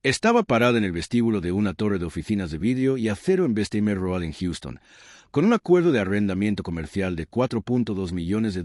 Estaba parada en el vestíbulo de una torre de oficinas de vídeo y acero en Bessemer Road en Houston, con un acuerdo de arrendamiento comercial de $4.2 millones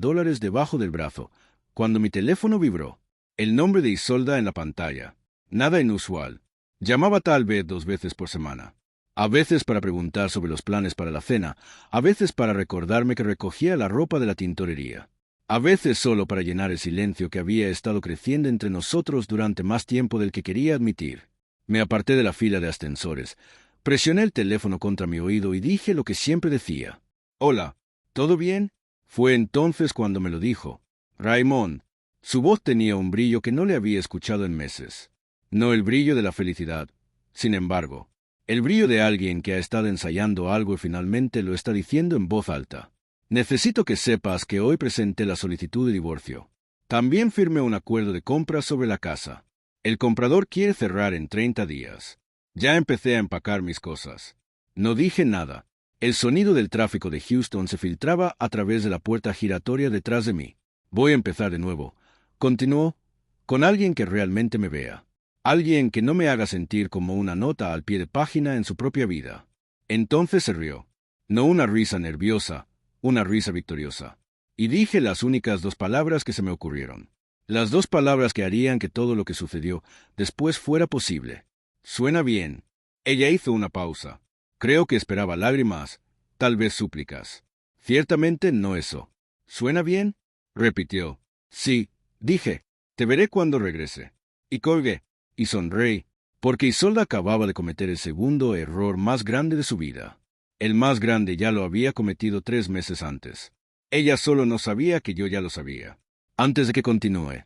debajo del brazo, cuando mi teléfono vibró. El nombre de Isolda en la pantalla. Nada inusual. Llamaba tal vez 2 veces por semana. A veces para preguntar sobre los planes para la cena, a veces para recordarme que recogía la ropa de la tintorería. A veces solo para llenar el silencio que había estado creciendo entre nosotros durante más tiempo del que quería admitir. Me aparté de la fila de ascensores, presioné el teléfono contra mi oído y dije lo que siempre decía. «Hola, ¿todo bien?» Fue entonces cuando me lo dijo. Raymond. Su voz tenía un brillo que no le había escuchado en meses. No el brillo de la felicidad, sin embargo. El brillo de alguien que ha estado ensayando algo y finalmente lo está diciendo en voz alta. Necesito que sepas que hoy presenté la solicitud de divorcio. También firmé un acuerdo de compra sobre la casa. El comprador quiere cerrar en 30 días. Ya empecé a empacar mis cosas. No dije nada. El sonido del tráfico de Houston se filtraba a través de la puerta giratoria detrás de mí. Voy a empezar de nuevo, continuó, con alguien que realmente me vea. Alguien que no me haga sentir como una nota al pie de página en su propia vida. Entonces se rió. No una risa nerviosa, una risa victoriosa. Y dije las únicas 2 palabras que se me ocurrieron. Las 2 palabras que harían que todo lo que sucedió después fuera posible. Suena bien. Ella hizo una pausa. Creo que esperaba lágrimas, tal vez súplicas. Ciertamente no eso. ¿Suena bien?, repitió. Sí, dije. Te veré cuando regrese. Y colgué. Y sonreí, porque Isolda acababa de cometer el segundo error más grande de su vida. El más grande ya lo había cometido 3 meses antes. Ella solo no sabía que yo ya lo sabía. Antes de que continúe,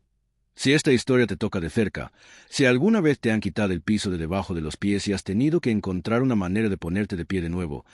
si esta historia te toca de cerca, si alguna vez te han quitado el piso de debajo de los pies y has tenido que encontrar una manera de ponerte de pie de nuevo,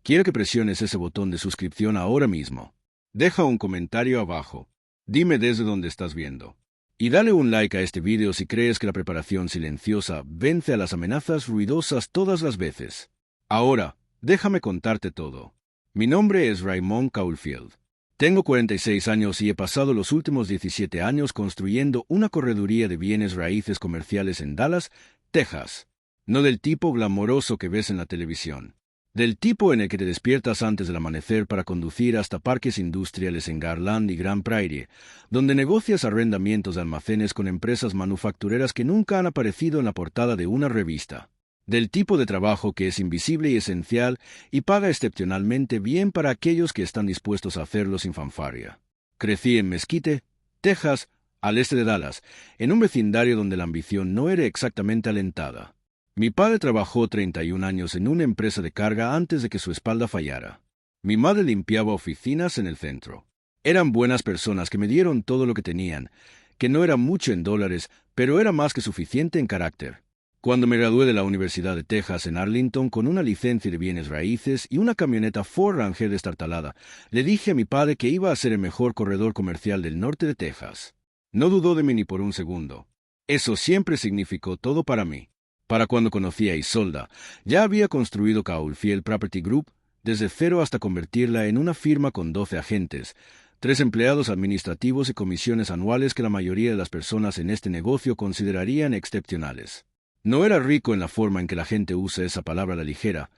quiero que presiones ese botón de suscripción ahora mismo. Deja un comentario abajo. Dime desde dónde estás viendo. Y dale un like a este video si crees que la preparación silenciosa vence a las amenazas ruidosas todas las veces. Ahora, déjame contarte todo. Mi nombre es Raymond Caulfield. Tengo 46 años y he pasado los últimos 17 años construyendo una correduría de bienes raíces comerciales en Dallas, Texas. No del tipo glamoroso que ves en la televisión. Del tipo en el que te despiertas antes del amanecer para conducir hasta parques industriales en Garland y Grand Prairie, donde negocias arrendamientos de almacenes con empresas manufactureras que nunca han aparecido en la portada de una revista. Del tipo de trabajo que es invisible y esencial y paga excepcionalmente bien para aquellos que están dispuestos a hacerlo sin fanfarria. Crecí en Mesquite, Texas, al este de Dallas, en un vecindario donde la ambición no era exactamente alentada. Mi padre trabajó 31 años en una empresa de carga antes de que su espalda fallara. Mi madre limpiaba oficinas en el centro. Eran buenas personas que me dieron todo lo que tenían, que no era mucho en dólares, pero era más que suficiente en carácter. Cuando me gradué de la Universidad de Texas en Arlington con una licencia de bienes raíces y una camioneta Ford Ranger destartalada, le dije a mi padre que iba a ser el mejor corredor comercial del norte de Texas. No dudó de mí ni por un segundo. Eso siempre significó todo para mí. Para cuando conocí a Isolda, ya había construido Caulfield Property Group desde cero hasta convertirla en una firma con 12 agentes, 3 empleados administrativos y comisiones anuales que la mayoría de las personas en este negocio considerarían excepcionales. No era rico en la forma en que la gente usa esa palabra a la ligera,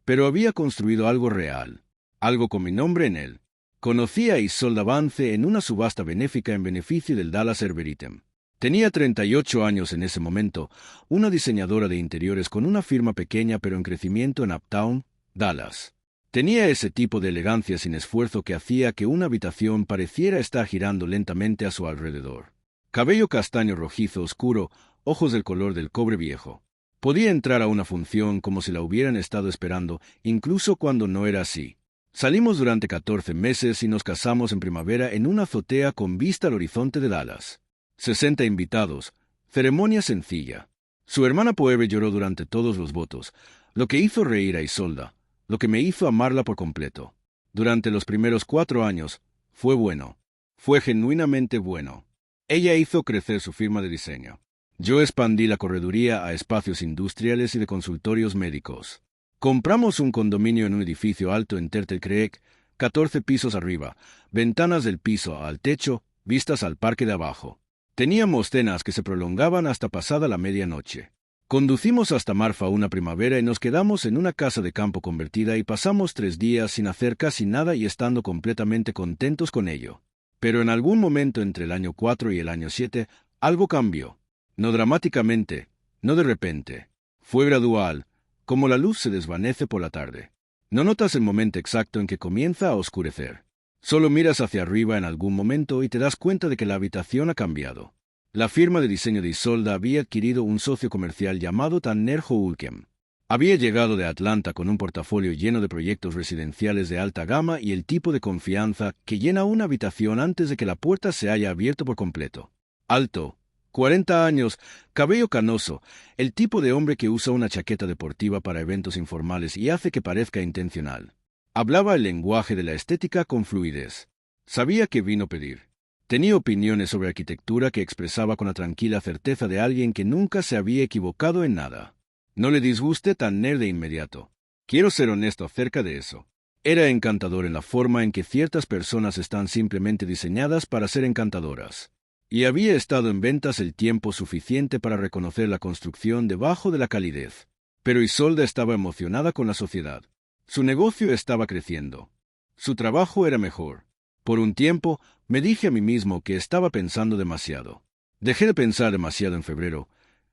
pero había construido algo real, algo con mi nombre en él. Conocí a Isolda Vance en una subasta benéfica en beneficio del Dallas Arboretum. Tenía 38 años en ese momento, una diseñadora de interiores con una firma pequeña pero en crecimiento en Uptown, Dallas. Tenía ese tipo de elegancia sin esfuerzo que hacía que una habitación pareciera estar girando lentamente a su alrededor. Cabello castaño rojizo oscuro, ojos del color del cobre viejo. Podía entrar a una función como si la hubieran estado esperando, incluso cuando no era así. Salimos durante 14 meses y nos casamos en primavera en una azotea con vista al horizonte de Dallas. 60 invitados, ceremonia sencilla. Su hermana Poeve lloró durante todos los votos, lo que hizo reír a Isolda, lo que me hizo amarla por completo. Durante los primeros 4 años, fue bueno. Fue genuinamente bueno. Ella hizo crecer su firma de diseño. Yo expandí la correduría a espacios industriales y de consultorios médicos. Compramos un condominio en un edificio alto en Turtle Creek, 14 pisos arriba, ventanas del piso al techo, vistas al parque de abajo. Teníamos cenas que se prolongaban hasta pasada la medianoche. Conducimos hasta Marfa una primavera y nos quedamos en una casa de campo convertida y pasamos 3 días sin hacer casi nada y estando completamente contentos con ello. Pero en algún momento entre el año 4 y el año 7, algo cambió. No dramáticamente, no de repente. Fue gradual, como la luz se desvanece por la tarde. No notas el momento exacto en que comienza a oscurecer. Solo miras hacia arriba en algún momento y te das cuenta de que la habitación ha cambiado. La firma de diseño de Isolda había adquirido un socio comercial llamado Tanner Houlkem. Había llegado de Atlanta con un portafolio lleno de proyectos residenciales de alta gama y el tipo de confianza que llena una habitación antes de que la puerta se haya abierto por completo. Alto, 40 años, cabello canoso, el tipo de hombre que usa una chaqueta deportiva para eventos informales y hace que parezca intencional. Hablaba el lenguaje de la estética con fluidez. Sabía qué vino a pedir. Tenía opiniones sobre arquitectura que expresaba con la tranquila certeza de alguien que nunca se había equivocado en nada. No le disguste Tanner de inmediato. Quiero ser honesto acerca de eso. Era encantador en la forma en que ciertas personas están simplemente diseñadas para ser encantadoras. Y había estado en ventas el tiempo suficiente para reconocer la construcción debajo de la calidez. Pero Isolda estaba emocionada con la sociedad. Su negocio estaba creciendo. Su trabajo era mejor. Por un tiempo, me dije a mí mismo que estaba pensando demasiado. Dejé de pensar demasiado en febrero,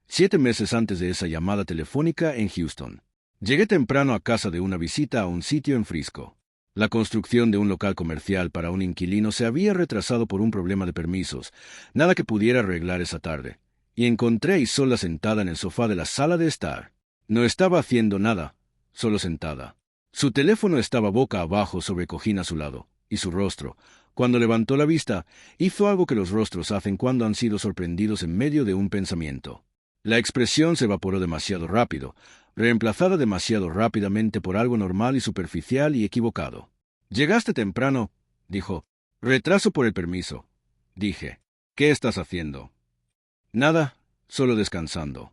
7 meses antes de esa llamada telefónica en Houston. Llegué temprano a casa de una visita a un sitio en Frisco. La construcción de un local comercial para un inquilino se había retrasado por un problema de permisos, nada que pudiera arreglar esa tarde, y encontré a Isolda sentada en el sofá de la sala de estar. No estaba haciendo nada, solo sentada. Su teléfono estaba boca abajo sobre el cojín a su lado, y su rostro, cuando levantó la vista, hizo algo que los rostros hacen cuando han sido sorprendidos en medio de un pensamiento. La expresión se evaporó demasiado rápido, reemplazada demasiado rápidamente por algo normal y superficial y equivocado. «Llegaste temprano», dijo. «Retraso por el permiso», dije. «¿Qué estás haciendo?» «Nada, solo descansando».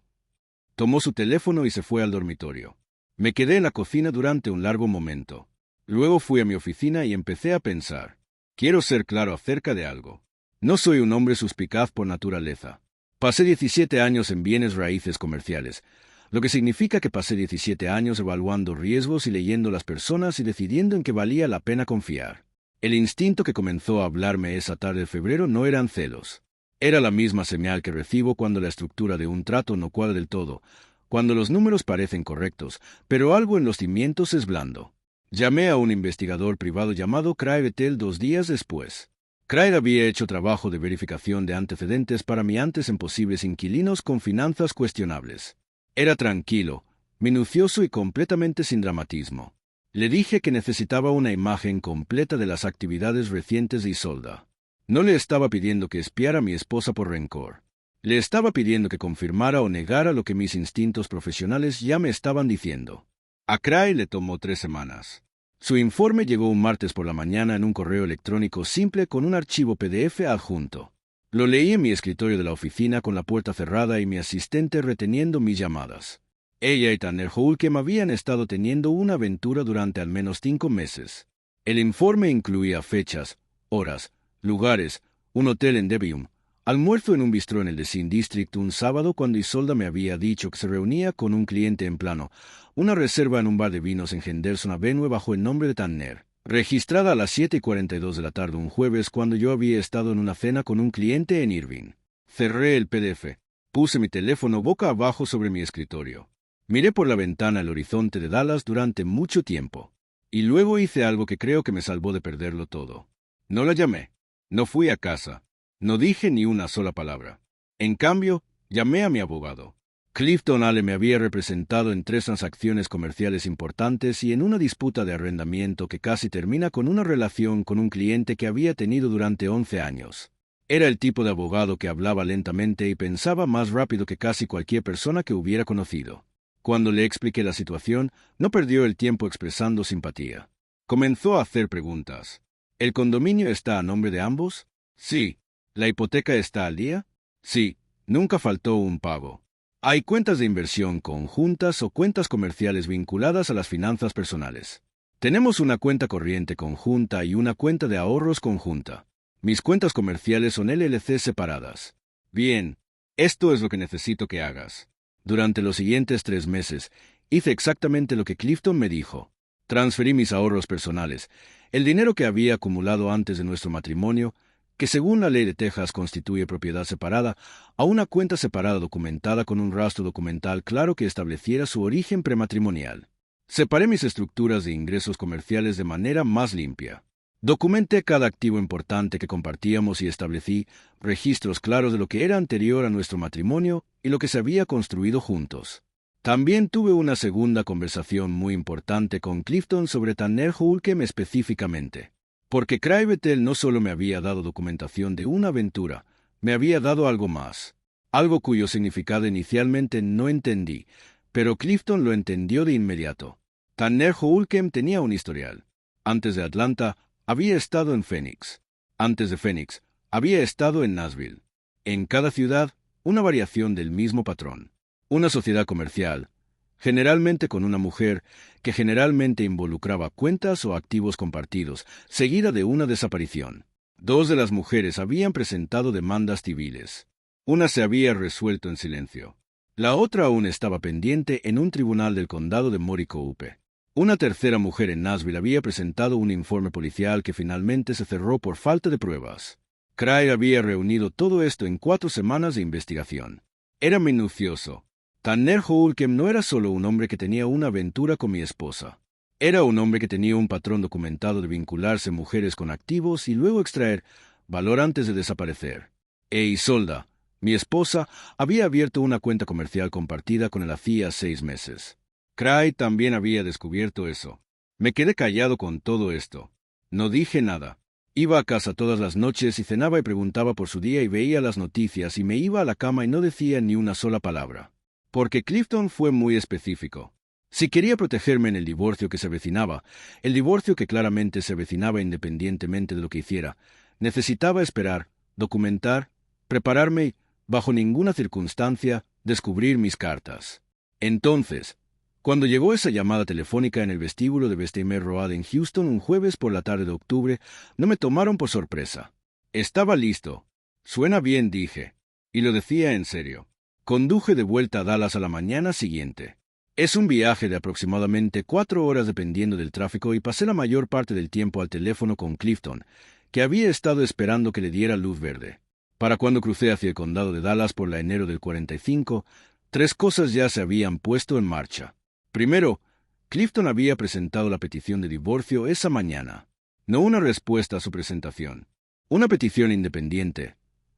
Tomó su teléfono y se fue al dormitorio. Me quedé en la cocina durante un largo momento. Luego fui a mi oficina y empecé a pensar. Quiero ser claro acerca de algo. No soy un hombre suspicaz por naturaleza. Pasé 17 años en bienes raíces comerciales, lo que significa que pasé 17 años evaluando riesgos y leyendo las personas y decidiendo en qué valía la pena confiar. El instinto que comenzó a hablarme esa tarde de febrero no eran celos. Era la misma señal que recibo cuando la estructura de un trato no cuadra del todo, cuando los números parecen correctos, pero algo en los cimientos es blando. Llamé a un investigador privado llamado Craig Vettel 2 días después. Craig había hecho trabajo de verificación de antecedentes para mí antes en posibles inquilinos con finanzas cuestionables. Era tranquilo, minucioso y completamente sin dramatismo. Le dije que necesitaba una imagen completa de las actividades recientes de Isolda. No le estaba pidiendo que espiara a mi esposa por rencor. Le estaba pidiendo que confirmara o negara lo que mis instintos profesionales ya me estaban diciendo. A Craig le tomó 3 semanas. Su informe llegó un martes por la mañana en un correo electrónico simple con un archivo PDF adjunto. Lo leí en mi escritorio de la oficina con la puerta cerrada y mi asistente reteniendo mis llamadas. Ella y Tanner Houlkem habían estado teniendo una aventura durante al menos 5 meses. El informe incluía fechas, horas, lugares, un hotel en Debium, almuerzo en un bistró en el Design District un sábado cuando Isolda me había dicho que se reunía con un cliente en plano, una reserva en un bar de vinos en Henderson Avenue bajo el nombre de Tanner, registrada a las 7:42 de la tarde un jueves cuando yo había estado en una cena con un cliente en Irving. Cerré el PDF, puse mi teléfono boca abajo sobre mi escritorio. Miré por la ventana el horizonte de Dallas durante mucho tiempo. Y luego hice algo que creo que me salvó de perderlo todo. No la llamé. No fui a casa. No dije ni una sola palabra. En cambio, llamé a mi abogado. Clifton Allen me había representado en 3 transacciones comerciales importantes y en una disputa de arrendamiento que casi termina con una relación con un cliente que había tenido durante 11 años. Era el tipo de abogado que hablaba lentamente y pensaba más rápido que casi cualquier persona que hubiera conocido. Cuando le expliqué la situación, no perdió el tiempo expresando simpatía. Comenzó a hacer preguntas. ¿El condominio está a nombre de ambos? Sí. ¿La hipoteca está al día? Sí. Nunca faltó un pago. ¿Hay cuentas de inversión conjuntas o cuentas comerciales vinculadas a las finanzas personales? Tenemos una cuenta corriente conjunta y una cuenta de ahorros conjunta. Mis cuentas comerciales son LLC separadas. Bien. Esto es lo que necesito que hagas. Durante los siguientes 3 meses, hice exactamente lo que Clifton me dijo. Transferí mis ahorros personales, el dinero que había acumulado antes de nuestro matrimonio, que según la ley de Texas constituye propiedad separada, a una cuenta separada documentada con un rastro documental claro que estableciera su origen prematrimonial. Separé mis estructuras de ingresos comerciales de manera más limpia. Documenté cada activo importante que compartíamos y establecí registros claros de lo que era anterior a nuestro matrimonio y lo que se había construido juntos. También tuve una segunda conversación muy importante con Clifton sobre Tanner Hulkem específicamente, porque Craig Bethel no solo me había dado documentación de una aventura, me había dado algo más, algo cuyo significado inicialmente no entendí, pero Clifton lo entendió de inmediato. Tanner Hulkem tenía un historial. Antes de Atlanta, había estado en Phoenix. Antes de Phoenix, había estado en Nashville. En cada ciudad, una variación del mismo patrón. Una sociedad comercial, generalmente con una mujer, que generalmente involucraba cuentas o activos compartidos, seguida de una desaparición. 2 de las mujeres habían presentado demandas civiles. Una se había resuelto en silencio. La otra aún estaba pendiente en un tribunal del condado de Maricopa. Una tercera mujer en Nashville había presentado un informe policial que finalmente se cerró por falta de pruebas. Craig había reunido todo esto en 4 semanas de investigación. Era minucioso. Tanner Hulkem no era solo un hombre que tenía una aventura con mi esposa. Era un hombre que tenía un patrón documentado de vincularse mujeres con activos y luego extraer valor antes de desaparecer. Isolda, mi esposa, había abierto una cuenta comercial compartida con él hacía 6 meses. Craig también había descubierto eso. Me quedé callado con todo esto. No dije nada. Iba a casa todas las noches y cenaba y preguntaba por su día y veía las noticias y me iba a la cama y no decía ni una sola palabra. Porque Clifton fue muy específico. Si quería protegerme en el divorcio que se avecinaba, el divorcio que claramente se avecinaba independientemente de lo que hiciera, necesitaba esperar, documentar, prepararme y, bajo ninguna circunstancia, descubrir mis cartas. Entonces, cuando llegó esa llamada telefónica en el vestíbulo de Bessemer Road en Houston un jueves por la tarde de octubre, no me tomaron por sorpresa. Estaba listo. Suena bien, dije. Y lo decía en serio. Conduje de vuelta a Dallas a la mañana siguiente. Es un viaje de aproximadamente 4 horas dependiendo del tráfico y pasé la mayor parte del tiempo al teléfono con Clifton, que había estado esperando que le diera luz verde. Para cuando crucé hacia el condado de Dallas por la enero del 45, 3 cosas ya se habían puesto en marcha. Primero, Clifton había presentado la petición de divorcio esa mañana. No una respuesta a su presentación. Una petición independiente,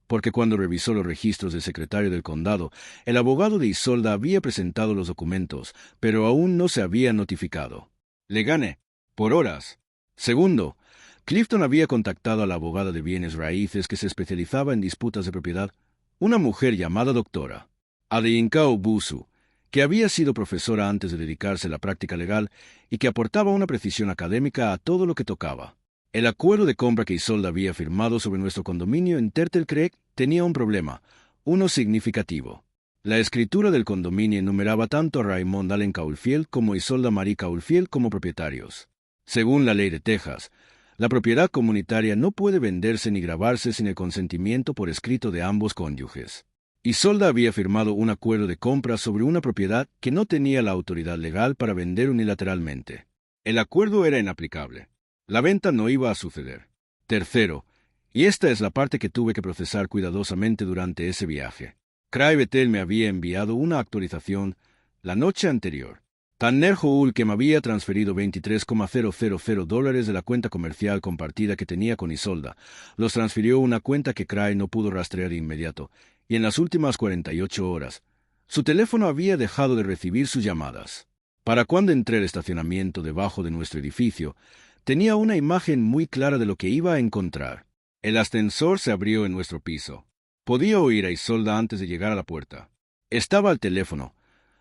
porque cuando revisó los registros del secretario del condado, el abogado de Isolda había presentado los documentos, pero aún no se había notificado. Le gané. Por horas. Segundo, Clifton había contactado a la abogada de bienes raíces que se especializaba en disputas de propiedad, una mujer llamada doctora, Adeyinka Obusu, que había sido profesora antes de dedicarse a la práctica legal y que aportaba una precisión académica a todo lo que tocaba. El acuerdo de compra que Isolda había firmado sobre nuestro condominio en Turtle Creek tenía un problema, uno significativo. La escritura del condominio enumeraba tanto a Raymond Allen Caulfield como a Isolda Marie Caulfield como propietarios. Según la ley de Texas, la propiedad comunitaria no puede venderse ni grabarse sin el consentimiento por escrito de ambos cónyuges. Isolda había firmado un acuerdo de compra sobre una propiedad que no tenía la autoridad legal para vender unilateralmente. El acuerdo era inaplicable. La venta no iba a suceder. Tercero, y esta es la parte que tuve que procesar cuidadosamente durante ese viaje. Craig Bethel me había enviado una actualización la noche anterior. Tanner Hulkem había transferido $23,000 de la cuenta comercial compartida que tenía con Isolda. Los transfirió a una cuenta que Craig no pudo rastrear de inmediato, y en las últimas 48 horas, su teléfono había dejado de recibir sus llamadas. Para cuando entré al estacionamiento debajo de nuestro edificio, tenía una imagen muy clara de lo que iba a encontrar. El ascensor se abrió en nuestro piso. Podía oír a Isolda antes de llegar a la puerta. Estaba al teléfono,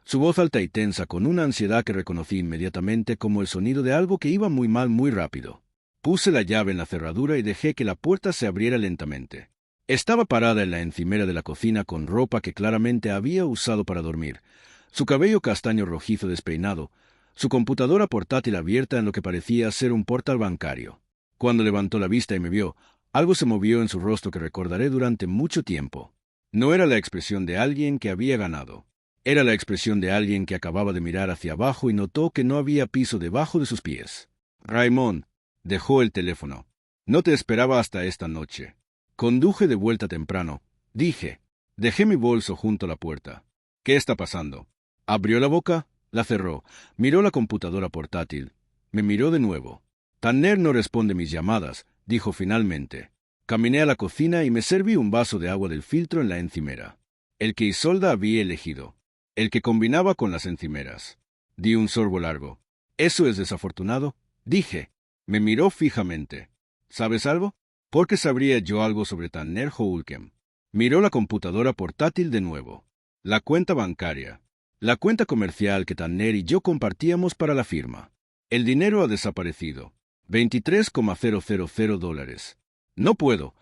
su voz alta y tensa con una ansiedad que reconocí inmediatamente como el sonido de algo que iba muy mal muy rápido. Puse la llave en la cerradura y dejé que la puerta se abriera lentamente. Estaba parada en la encimera de la cocina con ropa que claramente había usado para dormir, su cabello castaño rojizo despeinado, su computadora portátil abierta en lo que parecía ser un portal bancario. Cuando levantó la vista y me vio, algo se movió en su rostro que recordaré durante mucho tiempo. No era la expresión de alguien que había ganado. Era la expresión de alguien que acababa de mirar hacia abajo y notó que no había piso debajo de sus pies. Raymond dejó el teléfono. No te esperaba hasta esta noche. Conduje de vuelta temprano. Dije. Dejé mi bolso junto a la puerta. ¿Qué está pasando? Abrió la boca, la cerró, miró la computadora portátil. Me miró de nuevo. Tanner no responde mis llamadas, dijo finalmente. Caminé a la cocina y me serví un vaso de agua del filtro en la encimera. El que Isolda había elegido. El que combinaba con las encimeras. Di un sorbo largo. ¿Eso es desafortunado? Dije. Me miró fijamente. ¿Sabes algo? ¿Por qué sabría yo algo sobre Tanner Houlkem? Miró la computadora portátil de nuevo. La cuenta bancaria. La cuenta comercial que Tanner y yo compartíamos para la firma. El dinero ha desaparecido. $23,000. No puedo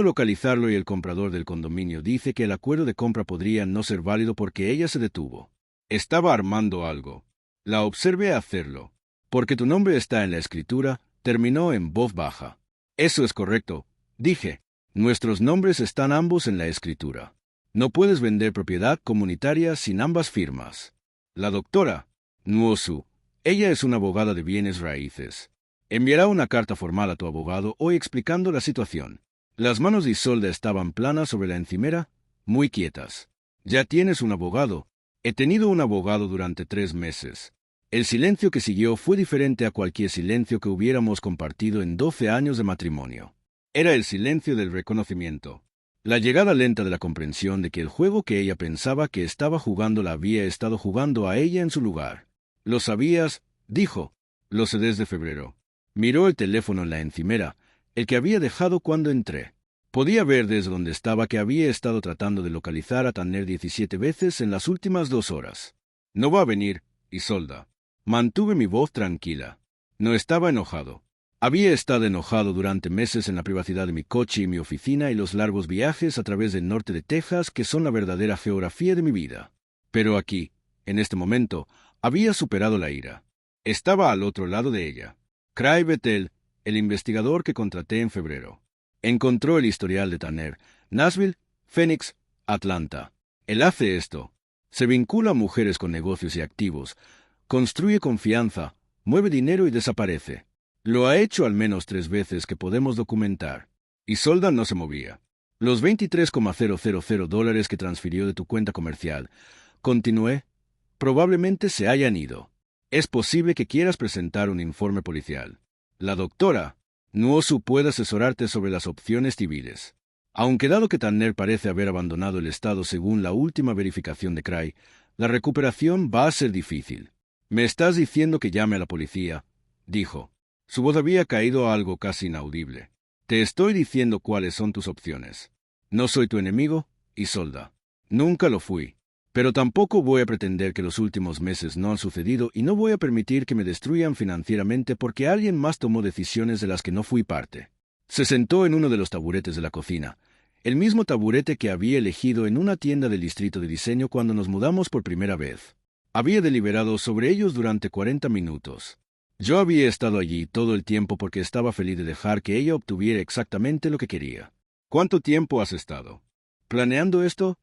localizarlo y el comprador del condominio dice que el acuerdo de compra podría no ser válido porque ella se detuvo. Estaba armando algo. La observé hacerlo. Porque tu nombre está en la escritura, terminó en voz baja. Eso es correcto, dije. Nuestros nombres están ambos en la escritura. No puedes vender propiedad comunitaria sin ambas firmas. La doctora Nwosu, ella es una abogada de bienes raíces. Enviará una carta formal a tu abogado hoy explicando la situación. Las manos de Isolda estaban planas sobre la encimera, muy quietas. Ya tienes un abogado. He tenido un abogado durante 3 meses. El silencio que siguió fue diferente a cualquier silencio que hubiéramos compartido en 12 años de matrimonio. Era el silencio del reconocimiento. La llegada lenta de la comprensión de que el juego que ella pensaba que estaba jugando la había estado jugando a ella en su lugar. «¿Lo sabías?», dijo. «Lo sé desde febrero». Miró el teléfono en la encimera, el que había dejado cuando entré. Podía ver desde donde estaba que había estado tratando de localizar a Tanner 17 veces en las últimas 2 horas. «No va a venir, Isolda». Mantuve mi voz tranquila. No estaba enojado. Había estado enojado durante meses en la privacidad de mi coche y mi oficina y los largos viajes a través del norte de Texas que son la verdadera geografía de mi vida. Pero aquí, en este momento, había superado la ira. Estaba al otro lado de ella. Craig Bethel, el investigador que contraté en febrero. Encontró el historial de Tanner, Nashville, Phoenix, Atlanta. Él hace esto. Se vincula a mujeres con negocios y activos, construye confianza, mueve dinero y desaparece. Lo ha hecho al menos 3 veces que podemos documentar. Isolda no se movía. Los $23,000 que transfirió de tu cuenta comercial, continué, probablemente se hayan ido. Es posible que quieras presentar un informe policial. La doctora Nwosu puede asesorarte sobre las opciones civiles. Aunque dado que Tanner parece haber abandonado el estado según la última verificación de Craig, la recuperación va a ser difícil. «Me estás diciendo que llame a la policía», dijo. Su voz había caído a algo casi inaudible. «Te estoy diciendo cuáles son tus opciones. No soy tu enemigo, Isolda. Nunca lo fui. Pero tampoco voy a pretender que los últimos meses no han sucedido y no voy a permitir que me destruyan financieramente porque alguien más tomó decisiones de las que no fui parte». Se sentó en uno de los taburetes de la cocina, el mismo taburete que había elegido en una tienda del distrito de diseño cuando nos mudamos por primera vez. Había deliberado sobre ellos durante 40 minutos. Yo había estado allí todo el tiempo porque estaba feliz de dejar que ella obtuviera exactamente lo que quería. «¿Cuánto tiempo has estado planeando esto?»,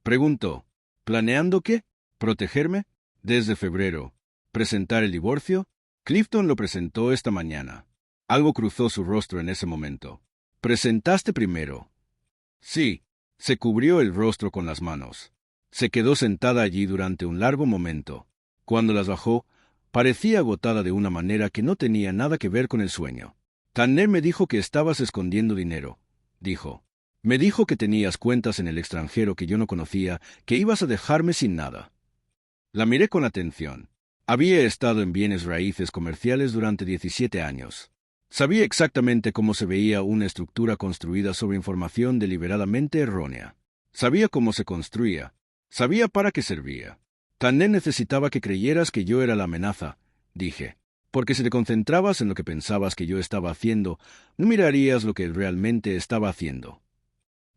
preguntó. «¿Planeando qué? ¿Protegerme?» «Desde febrero. ¿Presentar el divorcio?» Clifton lo presentó esta mañana. Algo cruzó su rostro en ese momento. «¿Presentaste primero?» «Sí». Se cubrió el rostro con las manos. Se quedó sentada allí durante un largo momento. Cuando las bajó, parecía agotada de una manera que no tenía nada que ver con el sueño. «Tanner me dijo que estabas escondiendo dinero», dijo. «Me dijo que tenías cuentas en el extranjero que yo no conocía, que ibas a dejarme sin nada». La miré con atención. Había estado en bienes raíces comerciales durante 17 años. Sabía exactamente cómo se veía una estructura construida sobre información deliberadamente errónea. Sabía cómo se construía. Sabía para qué servía. «Tanner necesitaba que creyeras que yo era la amenaza», dije. «Porque si te concentrabas en lo que pensabas que yo estaba haciendo, no mirarías lo que realmente estaba haciendo».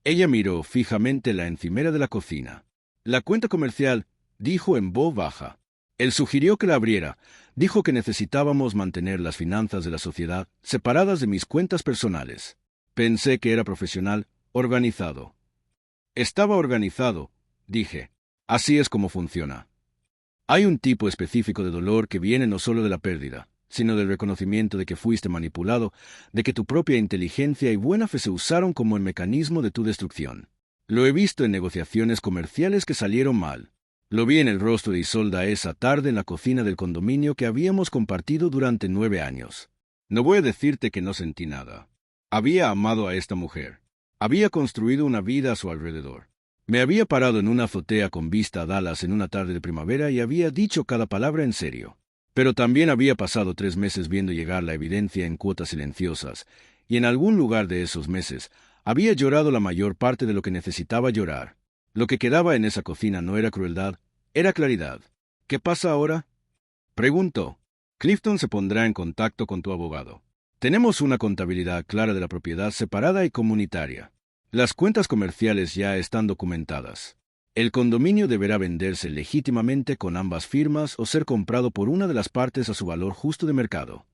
Ella miró fijamente la encimera de la cocina. «La cuenta comercial», dijo en voz baja. Él sugirió que la abriera. Dijo que necesitábamos mantener las finanzas de la sociedad separadas de mis cuentas personales. Pensé que era profesional, organizado. «Estaba organizado», dije. Así es como funciona. Hay un tipo específico de dolor que viene no solo de la pérdida, sino del reconocimiento de que fuiste manipulado, de que tu propia inteligencia y buena fe se usaron como el mecanismo de tu destrucción. Lo he visto en negociaciones comerciales que salieron mal. Lo vi en el rostro de Isolda esa tarde en la cocina del condominio que habíamos compartido durante 9 años. No voy a decirte que no sentí nada. Había amado a esta mujer. Había construido una vida a su alrededor. Me había parado en una azotea con vista a Dallas en una tarde de primavera y había dicho cada palabra en serio. Pero también había pasado 3 meses viendo llegar la evidencia en cuotas silenciosas, y en algún lugar de esos meses había llorado la mayor parte de lo que necesitaba llorar. Lo que quedaba en esa cocina no era crueldad, era claridad. ¿Qué pasa ahora? Preguntó. Clifton se pondrá en contacto con tu abogado. Tenemos una contabilidad clara de la propiedad separada y comunitaria. Las cuentas comerciales ya están documentadas. El condominio deberá venderse legítimamente con ambas firmas o ser comprado por una de las partes a su valor justo de mercado.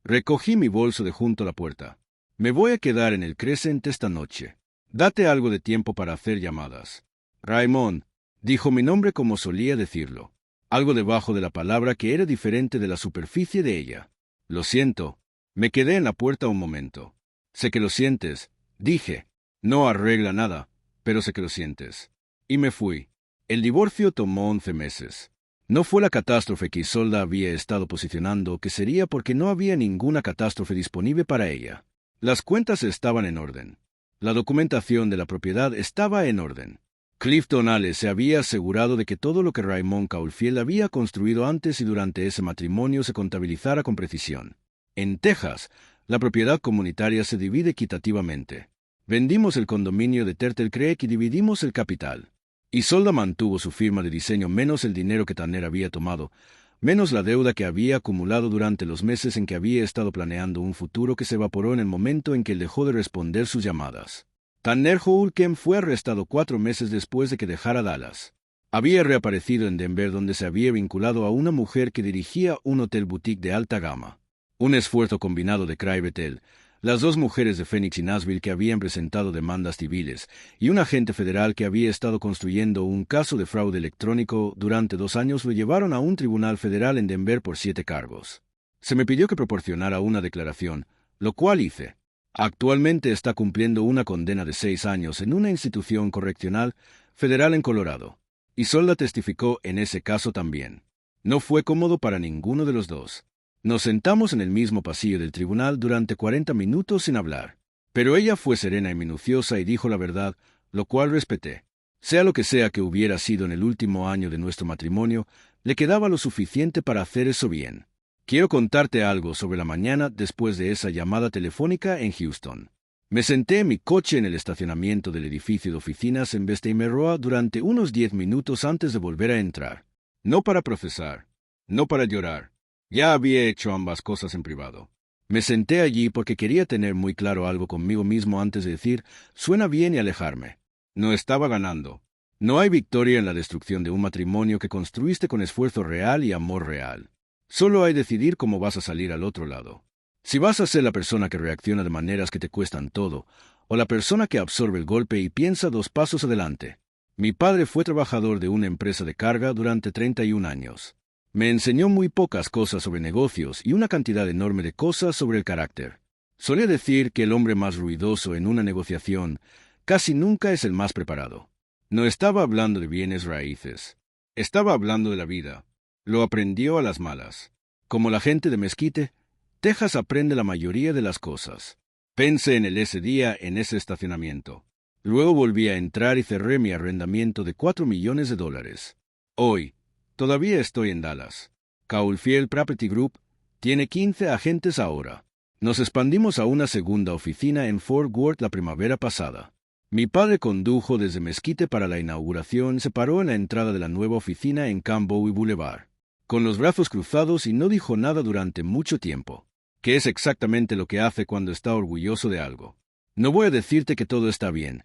Recogí mi bolso de junto a la puerta. Me voy a quedar en el Crescent esta noche. Date algo de tiempo para hacer llamadas. Raymond, dijo mi nombre como solía decirlo. Algo debajo de la palabra que era diferente de la superficie de ella. Lo siento. Me quedé en la puerta un momento. Sé que lo sientes, dije. No arregla nada, pero sé que lo sientes. Y me fui. El divorcio tomó 11 meses. No fue la catástrofe que Isolda había estado posicionando, que sería porque no había ninguna catástrofe disponible para ella. Las cuentas estaban en orden. La documentación de la propiedad estaba en orden. Clifton Ale se había asegurado de que todo lo que Raymond Caulfield había construido antes y durante ese matrimonio se contabilizara con precisión. En Texas, la propiedad comunitaria se divide equitativamente. Vendimos el condominio de Turtle Creek y dividimos el capital. Isolda mantuvo su firma de diseño menos el dinero que Tanner había tomado, menos la deuda que había acumulado durante los meses en que había estado planeando un futuro que se evaporó en el momento en que él dejó de responder sus llamadas. Tanner Holcomb fue arrestado 4 meses después de que dejara Dallas. Había reaparecido en Denver, donde se había vinculado a una mujer que dirigía un hotel boutique de alta gama. Un esfuerzo combinado de Craig Bethel, las 2 mujeres de Phoenix y Nashville que habían presentado demandas civiles, y un agente federal que había estado construyendo un caso de fraude electrónico durante 2 años lo llevaron a un tribunal federal en Denver por 7 cargos. Se me pidió que proporcionara una declaración, lo cual hice. Actualmente está cumpliendo una condena de 6 años en una institución correccional federal en Colorado. Isolda testificó en ese caso también. No fue cómodo para ninguno de los dos. Nos sentamos en el mismo pasillo del tribunal durante 40 minutos sin hablar. Pero ella fue serena y minuciosa y dijo la verdad, lo cual respeté. Sea lo que sea que hubiera sido en el último año de nuestro matrimonio, le quedaba lo suficiente para hacer eso bien. Quiero contarte algo sobre la mañana después de esa llamada telefónica en Houston. Me senté en mi coche en el estacionamiento del edificio de oficinas en Bessemer Road durante unos 10 minutos antes de volver a entrar. No para profesar, no para llorar. Ya había hecho ambas cosas en privado. Me senté allí porque quería tener muy claro algo conmigo mismo antes de decir, suena bien y alejarme. No estaba ganando. No hay victoria en la destrucción de un matrimonio que construiste con esfuerzo real y amor real. Solo hay decidir cómo vas a salir al otro lado. Si vas a ser la persona que reacciona de maneras que te cuestan todo, o la persona que absorbe el golpe y piensa 2 pasos adelante. Mi padre fue trabajador de una empresa de carga durante 31 años. Me enseñó muy pocas cosas sobre negocios y una cantidad enorme de cosas sobre el carácter. Solía decir que el hombre más ruidoso en una negociación casi nunca es el más preparado. No estaba hablando de bienes raíces. Estaba hablando de la vida. Lo aprendió a las malas. Como la gente de Mesquite, Texas aprende la mayoría de las cosas. Pensé en él ese día en ese estacionamiento. Luego volví a entrar y cerré mi arrendamiento de $4 millones. Hoy, todavía estoy en Dallas. Caulfield Property Group tiene 15 agentes ahora. Nos expandimos a una segunda oficina en Fort Worth la primavera pasada. Mi padre condujo desde Mesquite para la inauguración, se paró en la entrada de la nueva oficina en Camboy Boulevard, con los brazos cruzados y no dijo nada durante mucho tiempo, que es exactamente lo que hace cuando está orgulloso de algo. No voy a decirte que todo está bien,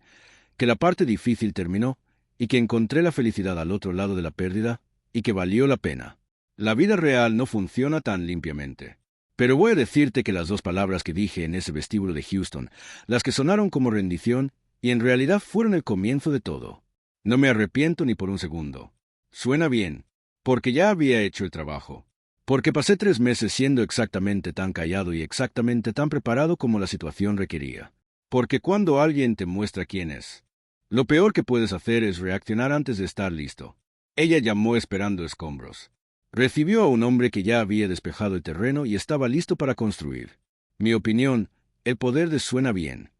que la parte difícil terminó y que encontré la felicidad al otro lado de la pérdida, y que valió la pena. La vida real no funciona tan limpiamente. Pero voy a decirte que las 2 palabras que dije en ese vestíbulo de Houston, las que sonaron como rendición, y en realidad fueron el comienzo de todo. No me arrepiento ni por un segundo. Suena bien, porque ya había hecho el trabajo. Porque pasé 3 meses siendo exactamente tan callado y exactamente tan preparado como la situación requería. Porque cuando alguien te muestra quién es, lo peor que puedes hacer es reaccionar antes de estar listo. Ella llamó esperando escombros. Recibió a un hombre que ya había despejado el terreno y estaba listo para construir. Mi opinión, el poder de suena bien.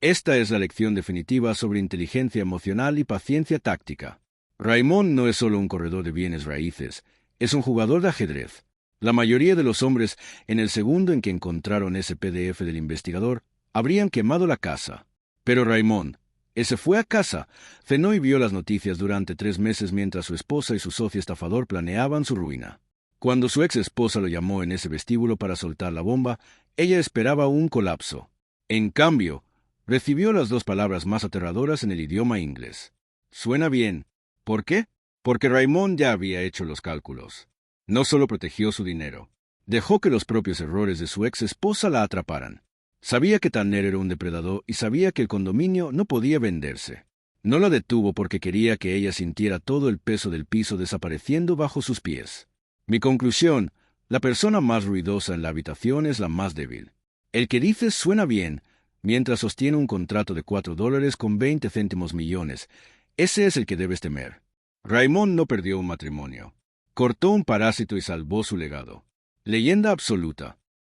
Esta es la lección definitiva sobre inteligencia emocional y paciencia táctica. Raymond no es solo un corredor de bienes raíces, es un jugador de ajedrez. La mayoría de los hombres, en el segundo en que encontraron ese PDF del investigador, habrían quemado la casa. Pero Raymond, ese fue a casa, cenó y vio las noticias durante 3 meses mientras su esposa y su socio estafador planeaban su ruina. Cuando su ex esposa lo llamó en ese vestíbulo para soltar la bomba, ella esperaba un colapso. En cambio, recibió las 2 palabras más aterradoras en el idioma inglés. Suena bien. ¿Por qué? Porque Raymond ya había hecho los cálculos. No solo protegió su dinero, dejó que los propios errores de su ex esposa la atraparan. Sabía que Tanner era un depredador y sabía que el condominio no podía venderse. No la detuvo porque quería que ella sintiera todo el peso del piso desapareciendo bajo sus pies. Mi conclusión, la persona más ruidosa en la habitación es la más débil. El que dice suena bien, mientras sostiene un contrato de $4 con 20 céntimos millones, ese es el que debes temer. Raymond no perdió un matrimonio. Cortó un parásito y salvó su legado. Leyenda absoluta.